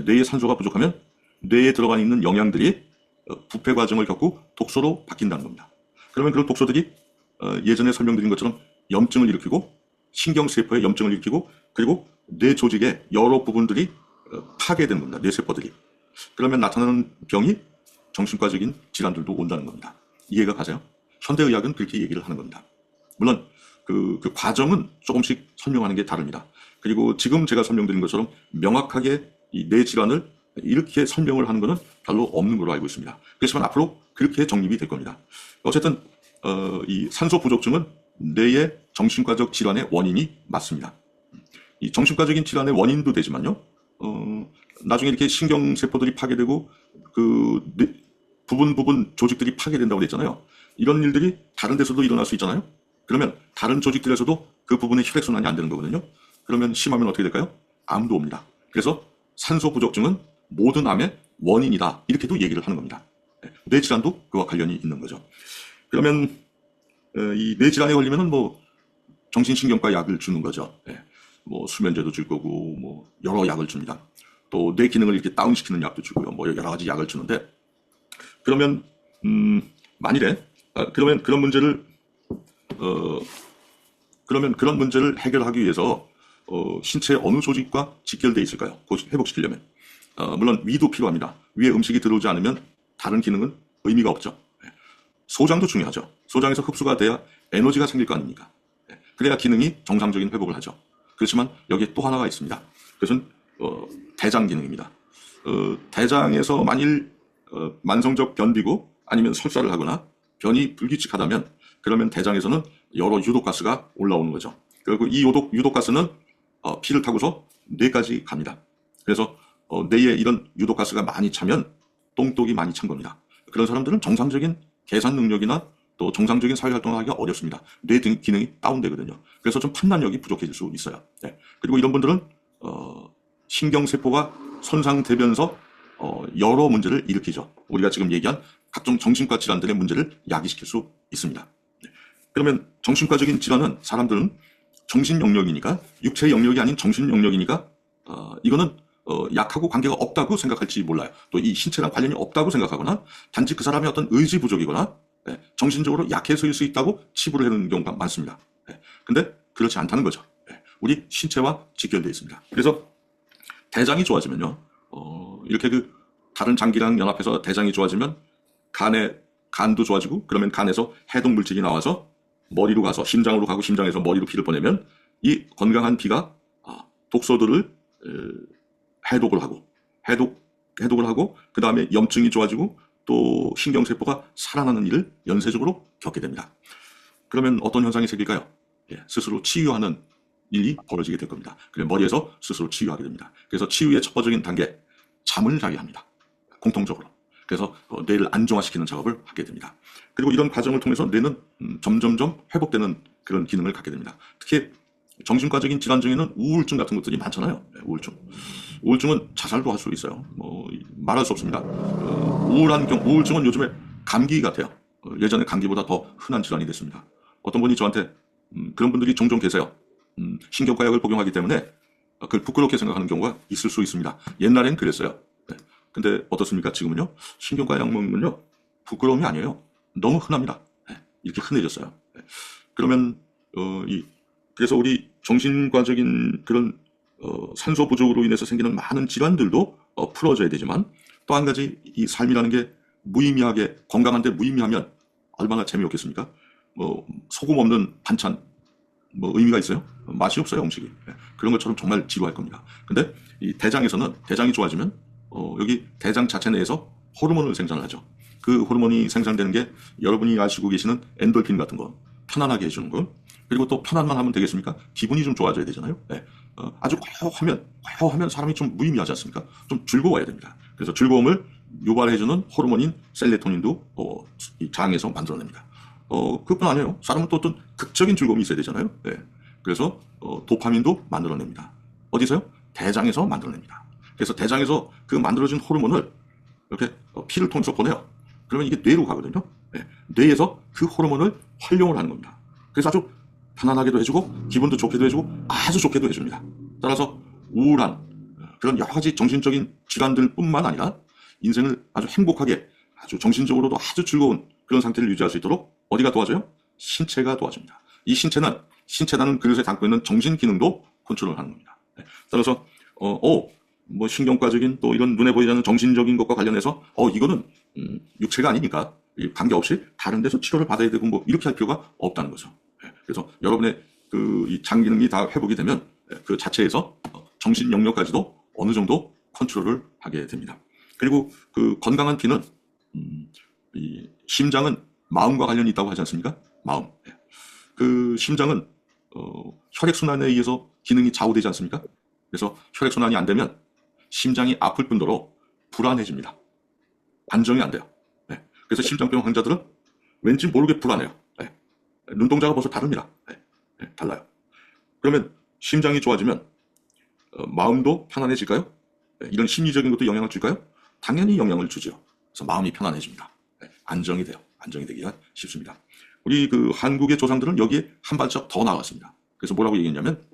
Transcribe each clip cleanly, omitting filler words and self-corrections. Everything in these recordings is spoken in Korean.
뇌에 산소가 부족하면 뇌에 들어가 있는 영양들이 부패 과정을 겪고 독소로 바뀐다는 겁니다. 그러면 그런 독소들이 예전에 설명드린 것처럼 염증을 일으키고 신경세포에 염증을 일으키고 그리고 뇌 조직의 여러 부분들이 파괴되는 겁니다. 뇌세포들이. 그러면 나타나는 병이 정신과적인 질환들도 온다는 겁니다. 이해가 가세요? 현대의학은 그렇게 얘기를 하는 겁니다. 물론 그 과정은 조금씩 설명하는 게 다릅니다. 그리고 지금 제가 설명드린 것처럼 명확하게 이 뇌 질환을 이렇게 설명을 하는 것은 별로 없는 걸로 알고 있습니다. 그렇지만 앞으로 그렇게 정립이 될 겁니다. 어쨌든 이 산소 부족증은 뇌의 정신과적 질환의 원인이 맞습니다. 이 정신과적인 질환의 원인도 되지만요. 나중에 이렇게 신경세포들이 파괴되고 부분 조직들이 파괴된다고 그랬잖아요. 이런 일들이 다른 데서도 일어날 수 있잖아요. 그러면 다른 조직들에서도 그 부분에 혈액순환이 안 되는 거거든요. 그러면 심하면 어떻게 될까요? 암도 옵니다. 그래서 산소 부족증은 모든 암의 원인이다. 이렇게도 얘기를 하는 겁니다. 뇌질환도 그와 관련이 있는 거죠. 그러면 이 뇌질환에 걸리면은 뭐 정신신경과 약을 주는 거죠. 뭐 수면제도 줄 거고 뭐 여러 약을 줍니다. 또 뇌 기능을 이렇게 다운시키는 약도 주고요. 뭐 여러 가지 약을 주는데 그러면 만일에 그러면 그런 문제를 해결하기 위해서 신체 어느 조직과 직결되어 있을까요? 회복시키려면 물론 위도 필요합니다. 위에 음식이 들어오지 않으면 다른 기능은 의미가 없죠. 소장도 중요하죠. 소장에서 흡수가 돼야 에너지가 생길 거 아닙니까? 그래야 기능이 정상적인 회복을 하죠. 그렇지만 여기에 또 하나가 있습니다. 그것은 대장 기능입니다. 대장에서 만일 만성적 변비고 아니면 설사를 하거나 변이 불규칙하다면 그러면 대장에서는 여러 유독가스가 올라오는 거죠. 그리고 이 유독가스는 피를 타고서 뇌까지 갑니다. 그래서 뇌에 이런 유독가스가 많이 차면 똥독이 많이 찬 겁니다. 그런 사람들은 정상적인 계산 능력이나 또 정상적인 사회활동을 하기가 어렵습니다. 뇌 기능이 다운되거든요. 그래서 좀 판단력이 부족해질 수 있어요. 그리고 이런 분들은 신경세포가 손상되면서 여러 문제를 일으키죠. 우리가 지금 얘기한 각종 정신과 질환들의 문제를 야기시킬 수 있습니다. 그러면 정신과적인 질환은 사람들은 정신 영역이니까 육체 영역이 아닌 정신 영역이니까 이거는 약하고 관계가 없다고 생각할지 몰라요. 또 이 신체랑 관련이 없다고 생각하거나 단지 그 사람의 어떤 의지 부족이거나 정신적으로 약해서일 수 있다고 치부를 해놓는 경우가 많습니다. 근데 그렇지 않다는 거죠. 우리 신체와 직결되어 있습니다. 그래서 대장이 좋아지면요. 이렇게 다른 장기랑 연합해서 대장이 좋아지면 간도 좋아지고 그러면 간에서 해독 물질이 나와서 머리로 가서 심장으로 가고 심장에서 머리로 피를 보내면 이 건강한 피가 독소들을 해독을 하고 그 다음에 염증이 좋아지고 또 신경세포가 살아나는 일을 연쇄적으로 겪게 됩니다. 그러면 어떤 현상이 생길까요? 스스로 치유하는 일이 벌어지게 될 겁니다. 그래서 머리에서 스스로 치유하게 됩니다. 그래서 치유의 첫 번째적인 단계, 잠을 자게 합니다. 공통적으로. 그래서 뇌를 안정화시키는 작업을 하게 됩니다. 그리고 이런 과정을 통해서 뇌는 점점점 회복되는 그런 기능을 갖게 됩니다. 특히 정신과적인 질환 중에는 우울증 같은 것들이 많잖아요. 우울증은 자살도 할 수 있어요. 말할 수 없습니다. 우울증은 요즘에 감기 같아요. 예전에 감기보다 더 흔한 질환이 됐습니다. 어떤 분이 저한테 그런 분들이 종종 계세요. 신경과 약을 복용하기 때문에 그걸 부끄럽게 생각하는 경우가 있을 수 있습니다. 옛날엔 그랬어요. 근데 어떻습니까? 지금은요. 신경과 약 먹는건요. 부끄러움이 아니에요. 너무 흔합니다. 이렇게 흔해졌어요. 그러면 그래서 우리 정신과적인 그런 산소 부족으로 인해서 생기는 많은 질환들도 풀어져야 되지만 또 한 가지 이 삶이라는 게 무의미하게 건강한데 무의미하면 얼마나 재미없겠습니까? 소금 없는 반찬 의미가 있어요? 맛이 없어요, 음식이. 그런 것처럼 정말 지루할 겁니다. 근데 이 대장이 좋아지면 여기 대장 자체 내에서 호르몬을 생산을 하죠. 그 호르몬이 생산되는 게 여러분이 아시고 계시는 엔돌핀 같은 거, 편안하게 해주는 거. 그리고 또 편안만 하면 되겠습니까? 기분이 좀 좋아져야 되잖아요. 아주 화려하면 사람이 좀 무의미하지 않습니까? 좀 즐거워야 됩니다. 그래서 즐거움을 유발해주는 호르몬인 셀레토닌도 이 장에서 만들어냅니다. 그것뿐 아니에요. 사람은 또 어떤 극적인 즐거움이 있어야 되잖아요. 그래서 도파민도 만들어냅니다. 어디서요? 대장에서 만들어냅니다. 그래서 대장에서 그 만들어진 호르몬을 이렇게 피를 통해서 보내요. 그러면 이게 뇌로 가거든요. 뇌에서 그 호르몬을 활용을 하는 겁니다. 그래서 아주 편안하게도 해주고 기분도 좋게도 해주고 아주 좋게도 해줍니다. 따라서 우울한 그런 여러 가지 정신적인 질환들뿐만 아니라 인생을 아주 행복하게 아주 정신적으로도 아주 즐거운 그런 상태를 유지할 수 있도록 어디가 도와줘요? 신체가 도와줍니다. 이 신체라는 그릇에 담고 있는 정신 기능도 컨트롤하는 겁니다. 따라서 뭐 신경과적인 또 이런 눈에 보이지 않는 정신적인 것과 관련해서 이거는 육체가 아니니까 관계없이 다른 데서 치료를 받아야 되고 뭐 이렇게 할 필요가 없다는 거죠. 그래서 여러분의 이 장 기능이 다 회복이 되면 그 자체에서 정신 영역까지도 어느 정도 컨트롤을 하게 됩니다. 그리고 그 건강한 피는 이 심장은 마음과 관련이 있다고 하지 않습니까? 마음. 그 심장은 혈액순환에 의해서 기능이 좌우되지 않습니까? 그래서 혈액순환이 안 되면 심장이 아플 뿐더러 불안해집니다. 안정이 안 돼요. 그래서 심장병 환자들은 왠지 모르게 불안해요. 눈동자가 벌써 다릅니다. 달라요. 그러면 심장이 좋아지면 마음도 편안해질까요? 이런 심리적인 것도 영향을 줄까요? 당연히 영향을 주죠. 그래서 마음이 편안해집니다. 안정이 돼요. 안정이 되기가 쉽습니다. 우리 그 한국의 조상들은 여기에 한 발짝 더 나아갔습니다. 그래서 뭐라고 얘기했냐면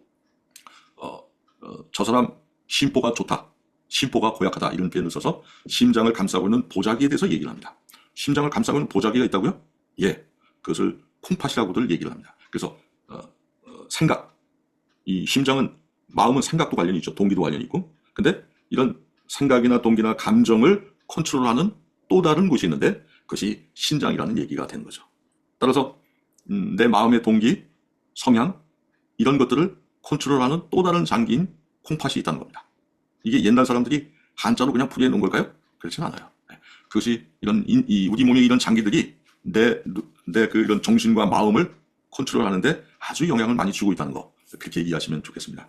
저 사람 심보가 좋다. 심보가 고약하다. 이런 표현을 써서 심장을 감싸고 있는 보자기에 대해서 얘기를 합니다. 심장을 감싸고 있는 보자기가 있다고요? 예. 그것을 콩팥이라고들 얘기를 합니다. 그래서 생각. 이 심장은 마음은 생각도 관련이 있죠. 동기도 관련이 있고. 근데 이런 생각이나 동기나 감정을 컨트롤하는 또 다른 곳이 있는데 그것이 신장이라는 얘기가 되는 거죠. 따라서 내 마음의 동기, 성향 이런 것들을 컨트롤하는 또 다른 장기인 콩팥이 있다는 겁니다. 이게 옛날 사람들이 한자로 그냥 풀이해 놓은 걸까요? 그렇진 않아요. 그것이 우리 몸의 이런 장기들이 내 이런 정신과 마음을 컨트롤하는데 아주 영향을 많이 주고 있다는 거 그렇게 이해하시면 좋겠습니다.